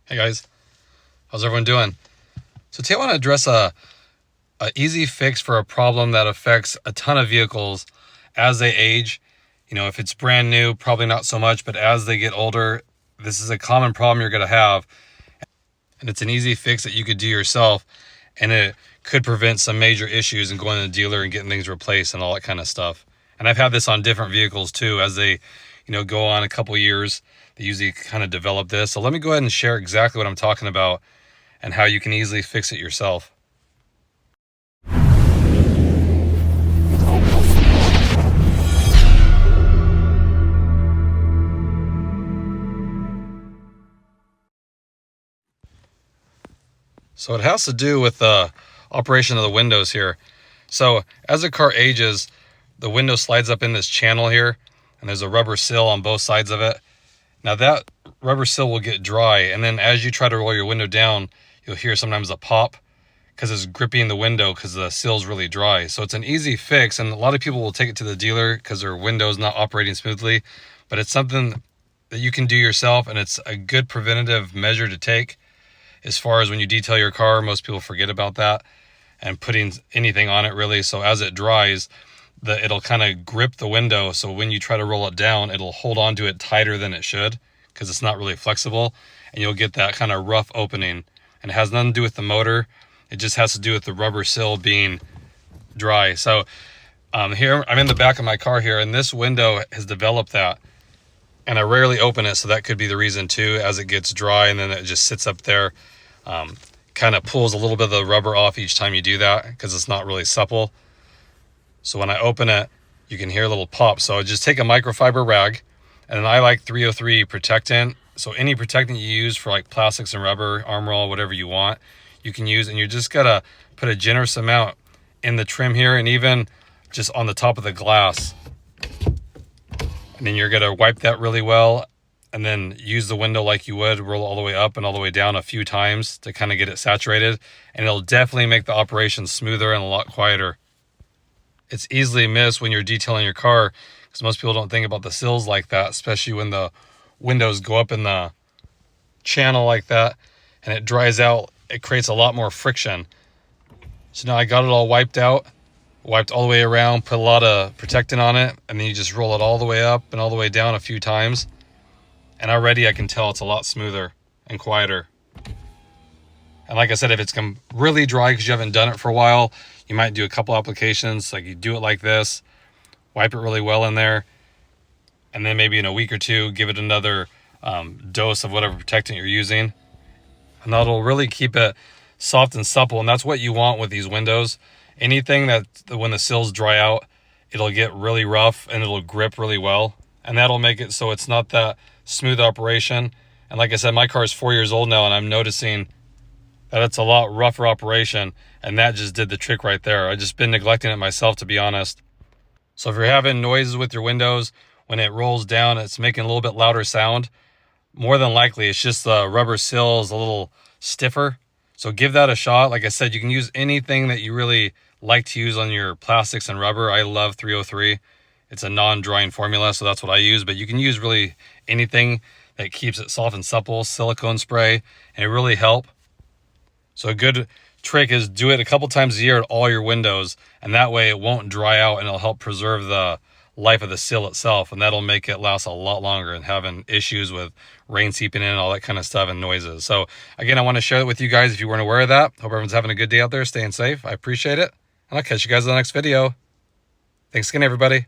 Hey guys, how's everyone doing? So today I want to address a easy fix for a problem that affects a ton of vehicles as they age. You know, if it's brand new, probably not so much, but as they get older, this is a common problem you're going to have. And it's an easy fix that you could do yourself, and it could prevent some major issues and going to the dealer and getting things replaced and all that kind of stuff. And I've had this on different vehicles too, as they, go on a couple years, they usually kind of develop this. So let me go ahead and share exactly what I'm talking about and how you can easily fix it yourself. So it has to do with the operation of the windows here. So as a car ages, the window slides up in this channel here, and there's a rubber sill on both sides of it. Now that rubber sill will get dry, and then as you try to roll your window down, you'll hear sometimes a pop because it's gripping the window because the sill's really dry. So it's an easy fix, and a lot of people will take it to the dealer because their window's not operating smoothly, but it's something that you can do yourself, and it's a good preventative measure to take. As far as when you detail your car, most people forget about that and putting anything on it really. So as it dries, it'll kind of grip the window. So when you try to roll it down, it'll hold on to it tighter than it should because it's not really flexible. And you'll get that kind of rough opening. And it has nothing to do with the motor. It just has to do with the rubber sill being dry. So here, I'm in the back of my car here, and this window has developed that. And I rarely open it, so that could be the reason too, as it gets dry and then it just sits up there. Kind of pulls a little bit of the rubber off each time you do that because it's not really supple. So when I open it, you can hear a little pop. So just take a microfiber rag, and then I like 303 protectant. So any protectant you use for like plastics and rubber, Armor All, whatever you want, you can use. And you just gotta put a generous amount in the trim here and even just on the top of the glass. And then you're gonna wipe that really well, and then use the window like you would, roll all the way up and all the way down a few times to kind of get it saturated. And it'll definitely make the operation smoother and a lot quieter. It's easily missed when you're detailing your car because most people don't think about the sills like that, especially when the windows go up in the channel like that and it dries out. It creates a lot more friction. So now I got it all wiped out, wiped all the way around, put a lot of protectant on it, and then you just roll it all the way up and all the way down a few times. And already I can tell it's a lot smoother and quieter. And like I said, if it's really dry because you haven't done it for a while, you might do a couple applications. Like you do it like this, wipe it really well in there, and then maybe in a week or two, give it another dose of whatever protectant you're using. And that'll really keep it soft and supple. And that's what you want with these windows. Anything that when the sills dry out, it'll get really rough and it'll grip really well. And that'll make it so it's not that smooth operation. And like I said, my car is 4 years old now, and I'm noticing that it's a lot rougher operation, and that just did the trick right there. I've just been neglecting it myself, to be honest. So if you're having noises with your windows, when it rolls down, it's making a little bit louder sound. More than likely, it's just the rubber sill is a little stiffer. So give that a shot. Like I said, you can use anything that you really like to use on your plastics and rubber. I love 303. It's a non-drying formula, so that's what I use. But you can use really anything that keeps it soft and supple, silicone spray, and it really help. So a good trick is do it a couple times a year at all your windows, and that way it won't dry out and it'll help preserve the life of the sill itself, and that'll make it last a lot longer and having issues with rain seeping in and all that kind of stuff and noises. So again, I want to share it with you guys if you weren't aware of that. Hope everyone's having a good day out there, staying safe. I appreciate it, and I'll catch you guys in the next video. Thanks again, everybody.